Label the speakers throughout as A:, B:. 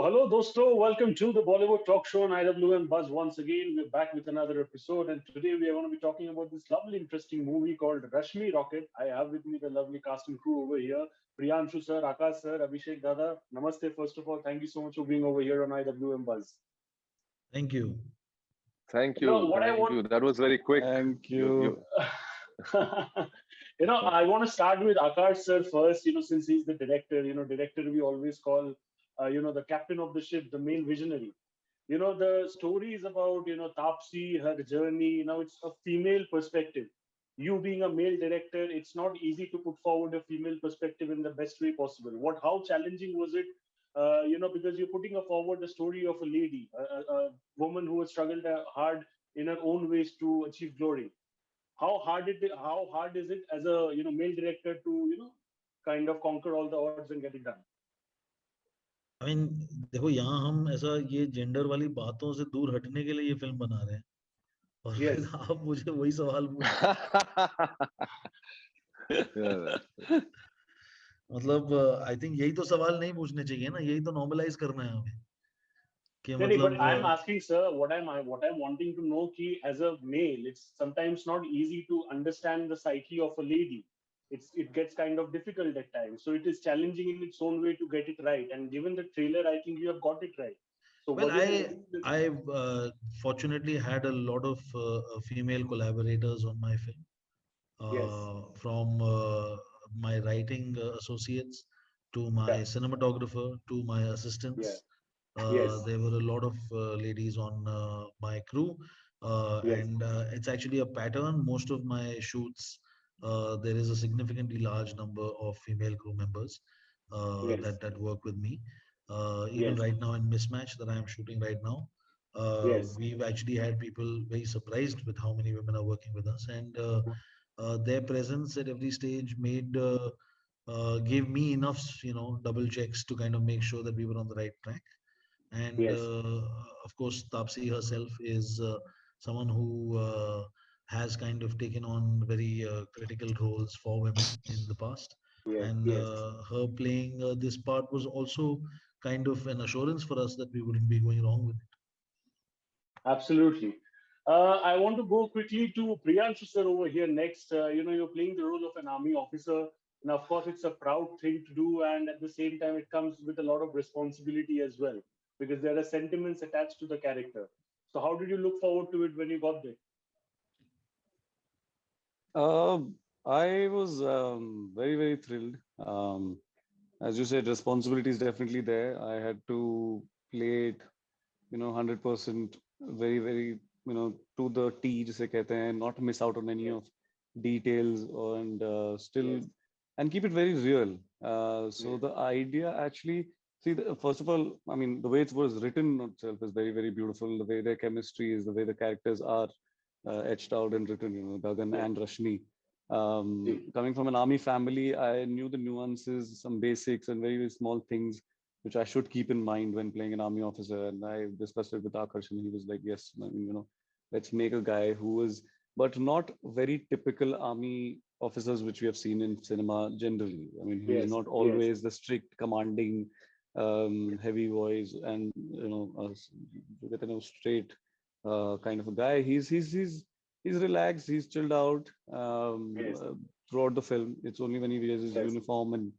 A: hello, dosto. Welcome to the Bollywood Talk Show on IWM Buzz once again. We're back with another episode, and today we are going to be talking about this lovely, interesting movie called Rashmi Rocket. I have with me the lovely cast and crew over here: Priyanshu sir, Akash sir, Abhishek Dada. Namaste. First of all, thank you so much for being over here on IWM Buzz.
B: Thank you.
C: Thank
A: You know
C: you,
A: what I
C: thank
A: want.
C: you. That was very quick.
B: Thank
C: You.
B: you.
A: I want to start with Akash sir first. Since he's the director. Director we always call, the captain of the ship, the main visionary. The story is about, Tapsi, her journey. It's a female perspective. You being a male director, it's not easy to put forward a female perspective in the best way possible. How challenging was it? Because you're putting forward the story of a lady, a woman who has struggled hard in her own ways to achieve glory. How hard is it as a male director to kind of conquer all the odds and get it done?
B: I mean देखो यहाँ हम ऐसा ये gender वाली बातों से दूर हटने के लिए ये फिल्म बना रहे हैं और फिर
A: Yes.
B: आप मुझे वही सवाल पूछ
C: Yeah.
B: मतलब आई थिंक यही तो सवाल नहीं पूछने चाहिए ना, यही तो नॉर्मलाइज करना है हमें कि
A: No, no, but
B: मतलब
A: I'm asking, sir, what I'm wanting to know ki as a male, it's sometimes not easy to understand the psyche of a lady. It gets kind of difficult at times. So it is challenging in its own way to get it right. And given the trailer, I think you have got it right. So
B: well,
A: was it easy
B: I fortunately had a lot of female collaborators on my film,
A: Yes.
B: from my writing associates to my
A: Yeah.
B: cinematographer to my
A: Yeah.
B: assistants.
A: Yes.
B: There were a lot of ladies on my crew,
A: Yes.
B: and it's actually a pattern. Most of my shoots, there is a significantly large number of female crew members
A: Yes.
B: that work with me. Even
A: Yes.
B: right now in Mismatch that I am shooting right now,
A: Yes.
B: we've actually had people very surprised with how many women are working with us, and their presence at every stage gave me enough, double checks to kind of make sure that we were on the right track. And
A: Yes.
B: of course, Tapsi herself is someone who has kind of taken on very critical roles for women in the past.
A: Yes.
B: And
A: Yes.
B: her playing this part was also kind of an assurance for us that we wouldn't be going wrong with it.
A: Absolutely. I want to go quickly to Priyanshu sir over here next. You're playing the role of an army officer. And of course, it's a proud thing to do. And at the same time, it comes with a lot of responsibility as well, because there are sentiments attached to the character. So, how did you look forward to it when you got there?
D: I was very, very thrilled. As you said, responsibility is definitely there. I had to play it, 100%, very, very, to the T, जिसे कहते हैं, not miss out on any
A: Yes.
D: of details and still,
A: Yes.
D: and keep it very real. So
A: Yes.
D: the idea actually, see, first of all, I mean, the way it was written itself is very, very beautiful. The way their chemistry is, the way the characters are etched out and written, Gagan
A: Yes.
D: and Rashmi.
A: See.
D: Coming from an army family, I knew the nuances, some basics, and very, very small things which I should keep in mind when playing an army officer. And I discussed it with Akash, and he was like, "Yes, I mean, let's make a guy who is, but not very typical army officers which we have seen in cinema generally. I mean, he's
A: Yes.
D: not
A: Yes.
D: always the strict, commanding, heavy voice, and straight kind of a guy. He's relaxed, he's chilled out
A: Yes.
D: throughout the film. It's only when he wears his
A: Yes.
D: uniform and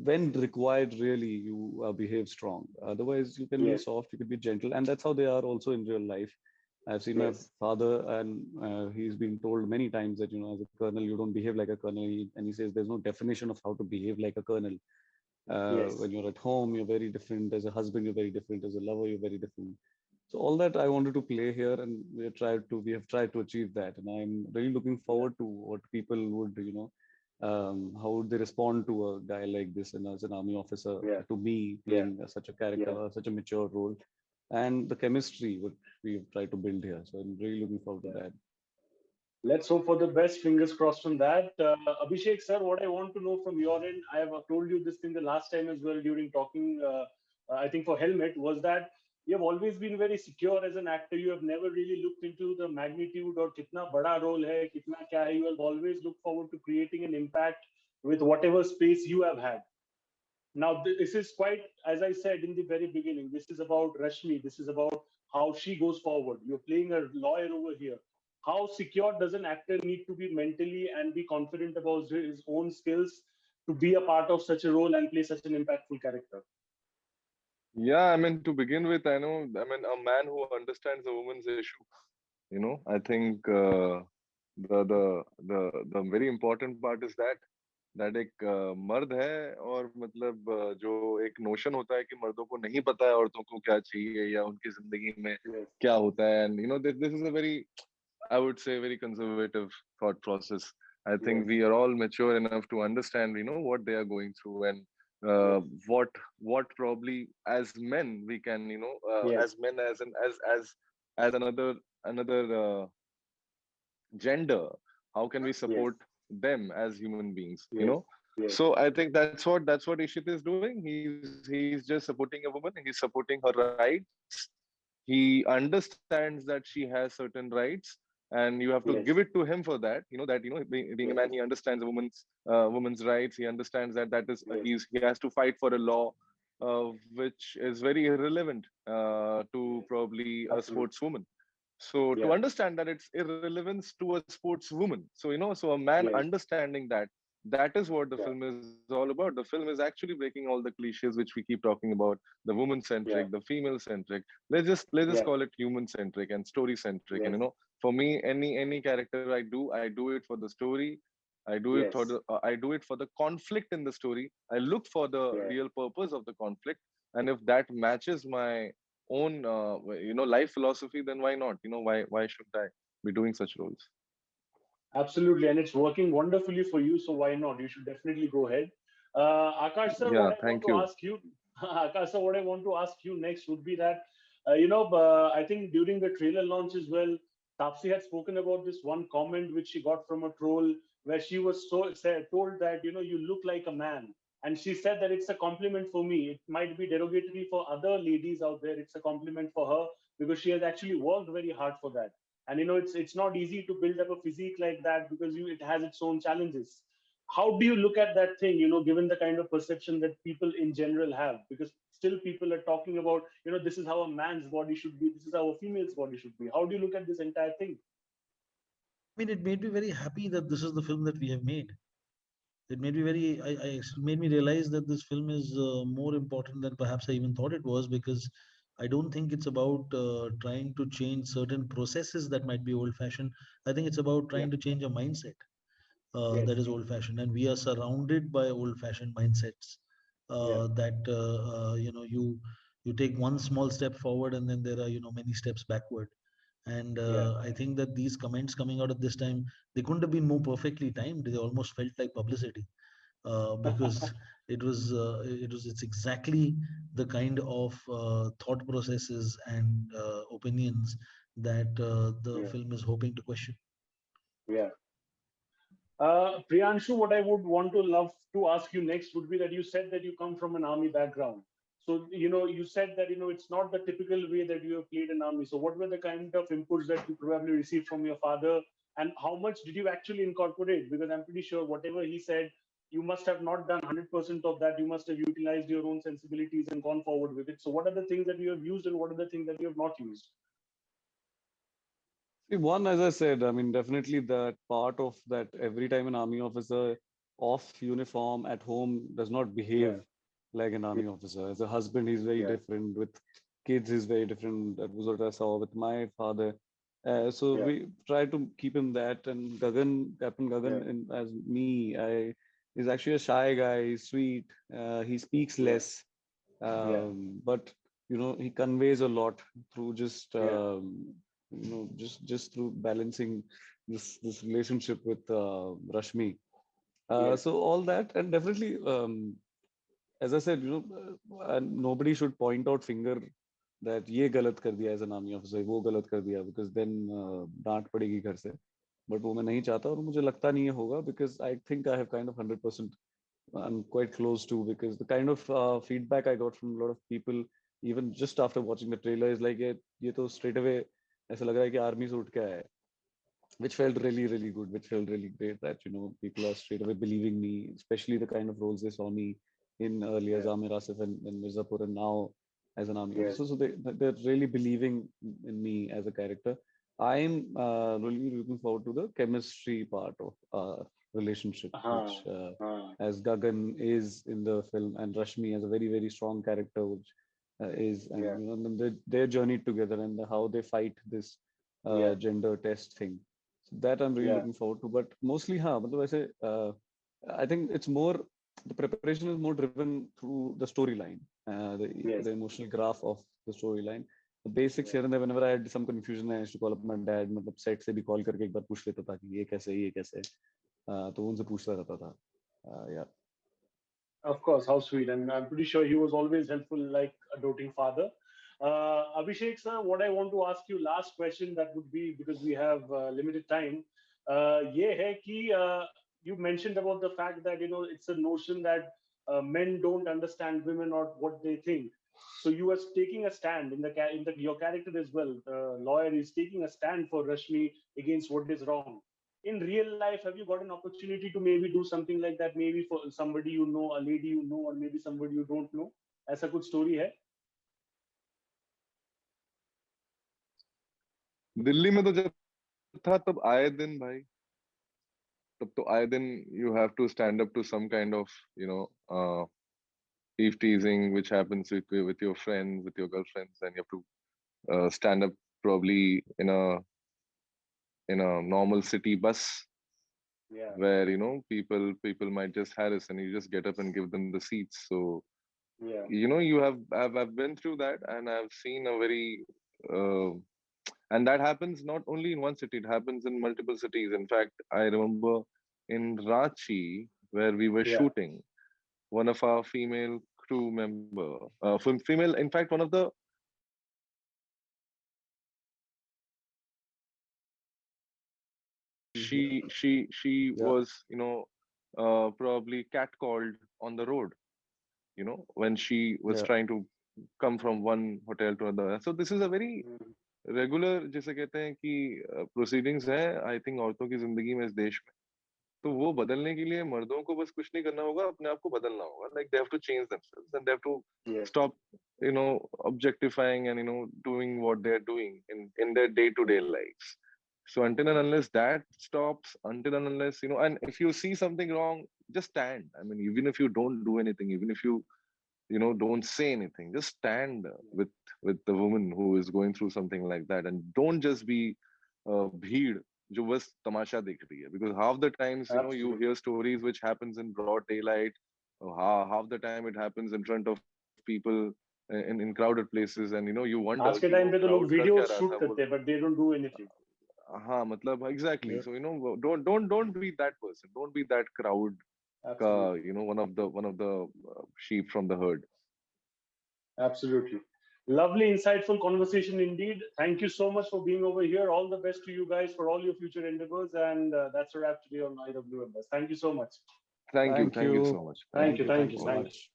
D: when required, really, you behave strong. Otherwise, you can be
A: Yes.
D: soft, you can be gentle, and that's how they are also in real life. I've seen my
A: Yes.
D: father, and he's been told many times that, as a colonel, you don't behave like a colonel. And he says there's no definition of how to behave like a colonel.
A: Yes.
D: When you're at home, you're very different. As a husband, you're very different. As a lover, you're very different. So all that I wanted to play here, and we have tried to achieve that. And I'm really looking
A: Yeah.
D: forward to what people would, how would they respond to a guy like this, and as an army officer,
A: Yeah.
D: to me
A: Yeah.
D: playing such a character,
A: Yeah.
D: such a mature role, and the chemistry what we've tried to build here. So I'm really looking forward to
A: Yeah.
D: that.
A: Let's hope for the best. Fingers crossed on that. Abhishek, sir, what I want to know from your end, I have told you this thing the last time as well during talking, I think for Helmet, was that you have always been very secure as an actor. You have never really looked into the magnitude or kitna bada role hai, kitna kya hai. You have always looked forward to creating an impact with whatever space you have had. Now, this is quite, as I said in the very beginning, this is about Rashmi. This is about how she goes forward. You're playing a lawyer over here. How secure does an actor need to be mentally and be confident about his own skills to be a part of such a role and play such an impactful character?
C: Yeah, I mean, to begin with, I know, I mean, a man who understands a woman's issue, I think the very important part is that एक मर्द है और मतलब जो एक notion होता है कि मर्दों को नहीं पता है औरतों को क्या चाहिए या उनकी जिंदगी में
A: Yes,
C: क्या होता है, and this is a very, I would say, very conservative thought process. I
A: yes,
C: think we are all mature enough to understand, what they are going through, and
A: yes,
C: what probably as men we can,
A: yes,
C: as men, as another gender, how can we
A: yes,
C: support them as human beings,
A: yes, yes,
C: so I think that's what Ishit is doing. He's just supporting a woman, he's supporting her rights. He understands that she has certain rights, and you have to give
A: yes,
C: it to him for that, that being a
A: yes,
C: man, he understands a woman's rights. He understands that is
A: yes,
C: he has to fight for a law which is very irrelevant to probably a
A: absolutely.
C: sportswoman. So to
A: Yeah,
C: understand that it's irrelevance to a sportswoman. So so a man
A: yes,
C: understanding that is what the
A: yeah,
C: film is all about. The film is actually breaking all the cliches which we keep talking about, the woman
A: yeah,
C: centric, the female centric. Let's just
A: yeah,
C: call it human centric and story centric. And
A: yes,
C: for me, any character I do it for the story.
A: yes,
C: I do it for the conflict in the story. I look for the
A: yeah.
C: real purpose of the conflict, and if that matches my own life philosophy, then why not? Why should I be doing such roles?
A: Absolutely, and it's working wonderfully for you. So why not? You should definitely go ahead. Akash sir, what
C: Yeah,
A: I want
C: thank
A: to
C: you.
A: ask you, Akash sir, what I want to ask you next would be that, I think during the trailer launch as well, Tapsi had spoken about this one comment which she got from a troll, where she was told that you look like a man, and she said that it's a compliment for me. It might be derogatory for other ladies out there. It's a compliment for her because she has actually worked very hard for that. And it's not easy to build up a physique like that because it has its own challenges. How do you look at that thing, given the kind of perception that people in general have? Because still people are talking about, this is how a man's body should be, this is how a female's body should be. How do you look at this entire thing?
B: I mean, it made me very happy that this is the film that we have made. It made me very, made me realize that this film is more important than perhaps I even thought it was, because I don't think it's about trying to change certain processes that might be old fashioned. I think it's about
A: Yeah.
B: trying to change a mindset
A: Yes.
B: that is old fashioned, and we are surrounded by old fashioned mindsets
A: Yeah.
B: that you take one small step forward and then there are many steps backward. And
A: Yeah.
B: I think that these comments coming out at this time, they couldn't have been more perfectly timed. They almost felt like publicity, because it's exactly the kind of thought processes and opinions that the
A: Yeah.
B: film is hoping to question.
A: Yeah. Priyanshu, what I would want to love to ask you next would be that you said that you come from an army background. So, you said that, it's not the typical way that you have played an army. So what were the kind of inputs that you probably received from your father? And how much did you actually incorporate? Because I'm pretty sure whatever he said, you must have not done 100% of that. You must have utilized your own sensibilities and gone forward with it. So what are the things that you have used and what are the things that you have not used?
D: See, one, as I said, I mean, definitely that part of that every time an army officer off uniform at home does not
A: Yeah.
D: behave like an
A: Yeah.
D: army officer. As a husband, he's very
A: Yeah.
D: different. With kids, he's very different. That was what I saw with my father. So
A: Yeah.
D: we try to keep him that. And Gagan, Captain
A: Yeah.
D: Gagan, as me, he's actually a shy guy. He's sweet. He speaks
A: Yeah.
D: less,
A: Yeah.
D: but he conveys a lot through just
A: Yeah.
D: just through balancing this relationship with Rashmi.
A: Yes.
D: So all that, and definitely, as I said, and nobody should point out finger that ये गलत कर दिया as an army officer, वो गलत कर दिया, because then डांट पड़ेगी घर से. But वो मैं नहीं चाहता और मुझे लगता नहीं है होगा, because I think I have kind of 100% I'm quite close to, because the kind of feedback I got from a lot of people, even just after watching the trailer, is like ये तो straight away ऐसा लग रहा है कि army से उठ के आया है, which felt really really good, which felt really great that people are straight away believing me, especially the kind of roles they saw me in early as
A: Yeah.
D: Amir Asif and Mirzapur, and now as an army
A: Yes.
D: officer. So they're really believing in me as a character. I'm really looking forward to the chemistry part of our relationship, which as Gagan is in the film, and Rashmi has a very, very strong character, which is, and
A: Yeah.
D: you know, their journey together and how they fight this
A: Yeah.
D: gender test thing. So that I'm really
A: Yeah.
D: looking forward to. But mostly, matlab I say, I think it's more, the preparation is more driven through the storyline,
A: Yes.
D: the emotional graph of the storyline. The basics
A: Yeah.
D: here and there, whenever I had some confusion, I used to call up my dad, मतलब set से भी call करके एक बार पूछ लेता था कि ये कैसे तो उनसे पूछता रहता था. Yeah.
A: Of course, how sweet. And I'm pretty sure he was always helpful, like a doting father. Abhishek, sir, what I want to ask you, last question that would be, because we have limited time. ये है कि you mentioned about the fact that, you know, it's a notion that men don't understand women or what they think. So you are taking a stand in your character as well. The lawyer is taking a stand for Rashmi against what is wrong. In real life, have you got an opportunity to maybe do something like that, maybe for somebody you know, a lady you know, or maybe somebody you don't know? ऐसा कुछ story है?
C: दिल्ली में तो जब था तब आए दिन भाई, तब तो आए दिन you have to stand up to some kind of, you know, eve teasing which happens with your friends, with your girlfriends, and you have to stand up probably in a normal city bus
A: Yeah.
C: where, you know, people might just harass and you just get up and give them the seats. So,
A: Yeah.
C: you know, I've been through that, and I've seen a very uh, and that happens not only in one city, it happens in multiple cities. In fact, I remember in Ranchi where we were
A: Yeah.
C: shooting, one of our female crew member, female, in fact, one of the she
D: Yeah.
C: was, you know, probably catcalled on the road, you know, when she was
D: Yeah.
C: trying to come from one hotel to another. So this is a very
A: Mm.
C: Regular, जिसे कहते हैं कि proceedings है I think औरतों की जिंदगी में इस देश में. तो वो बदलने के लिए मर्दों को बस कुछ नहीं करना होगा, अपने आप को बदलना होगा. Like they have to change themselves and they have to
A: Yes.
C: Stop, you know, objectifying and, you know, doing what they're doing in their day-to-day lives. So until and unless that stops, until and unless, you know, and if you see something wrong, just stand. I mean, even if you don't do anything, even if you know, don't say anything, just stand with the woman who is going through something like that, and don't just be bheed जो बस तमाशा देख रही है. Because half the times, you know, you
A: Absolutely.
C: hear stories which happens in broad daylight, or half the time it happens in front of people in crowded places, and, you know, you wonder
A: आज के
C: कि
A: time
C: वो
A: पे तो लोग
C: crowd कर
A: video
C: क्या रहा
A: शूट
C: था वो.
A: करते हैं, but they don't do anything.
C: हाँ, मतलब exactly.
A: Yeah.
C: So, you know, don't be that person, don't be that crowd ka,
A: Absolutely.
C: you know, one of the sheep from the herd.
A: Absolutely. Lovely, insightful conversation indeed. Thank you so much for being over here. All the best to you guys for all your future endeavors. And that's a wrap today on IWMS. Thank you so much.
C: Thank you
D: Thank
C: so
D: you.
C: much.
A: Thank you.
D: Thank
A: Thank
D: you
A: you.
D: so
A: Thank you.
D: much.